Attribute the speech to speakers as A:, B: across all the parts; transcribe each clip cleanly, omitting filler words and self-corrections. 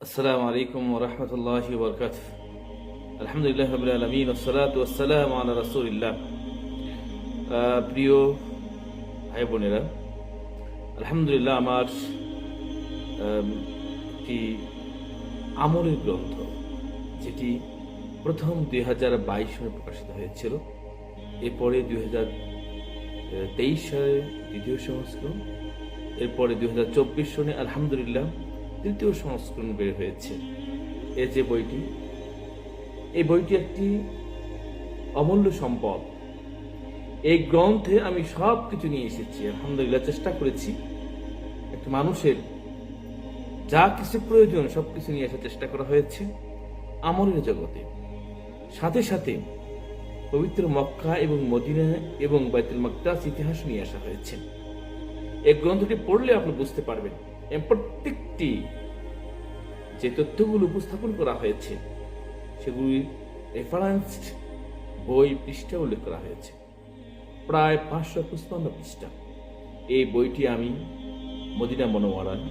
A: আসসালামু আলাইকুম ওয়া রাহমাতুল্লাহি ওয়া বারাকাতুহু। আলহামদুলিল্লাহি রাব্বিল আলামিন ওয়াসসালাতু ওয়াসসালামু আলা রাসূলিল্লাহ। প্রিয় ভাই বোনেরা, আলহামদুলিল্লাহ আমার একটি আমলের গ্রন্থ, যেটি প্রথম 2022 সনে প্রকাশিত হয়েছিল। এরপরে 2023 সালে দ্বিতীয় সংস্করণ, এরপরে 2024 সনে আলহামদুলিল্লাহ তৃতীয় সংস্করণ বের হয়েছে। এই বইটি একটি অমূল্য সম্পদ। এই গ্রন্থে আমি সব কিছু নিয়ে এসেছি। আলহামদুলিল্লাহ চেষ্টা করেছি একটা মানুষের যা কিছু প্রয়োজন সবকিছু নিয়ে আসার চেষ্টা করা হয়েছে আমলের জগতে। সাথে সাথে পবিত্র মক্কা এবং মদিনা এবং বাইতুল মাকদাস ইতিহাস নিয়ে আসা হয়েছে। এই গ্রন্থটি পড়লে আপনি বুঝতে পারবেন প্রত্যেকটি যে তথ্যগুলো উপস্থাপন করা হয়েছে সেগুলি রেফারেন্সড বই পৃষ্ঠা উল্লেখ করা হয়েছে, প্রায় 555 পৃষ্ঠা। এই বইটি আমি মদিনা মুনাওয়ারায়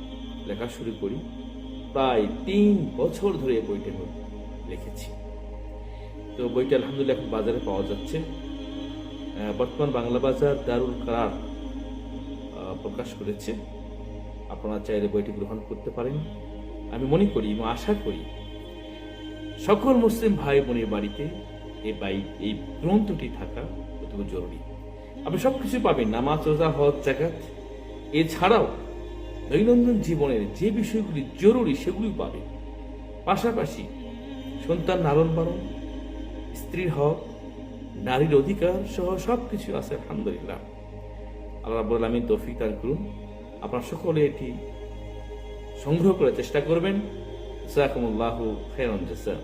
A: লেখা শুরু করি। প্রায় 3 বছর ধরে এই বইটি আমি লিখেছি। তো বইটি আলহামদুলিল্লাহ এখন বাজারে পাওয়া যাচ্ছে। বর্তমান বাংলা বাজার দারুল কারার প্রকাশ করেছে। আপনারা চাইলে বইটি গ্রহণ করতে পারেন। আমি মনে করি এবং আশা করি সকল মুসলিম ভাই বোনের বাড়িতে এই গ্রন্থটি থাকা অত্যন্ত জরুরি। আপনি সবকিছু পাবেন, নামাজ, রোজা, হজ, যাকাত, এছাড়াও দৈনন্দিন জীবনের যে বিষয়গুলি জরুরি সেগুলিও পাবেন। পাশাপাশি সন্তান লালন পালন, স্ত্রীর হক, নারীর অধিকার সহ সবকিছু আছে। আলহামদুলিল্লাহ, আল্লাহ রাব্বুল আলামিন তৌফিক দান করুন। আপনারা সকলে এটি সংগ্রহ করার চেষ্টা করবেন। জাযাকুমুল্লাহু খাইরান জাযা।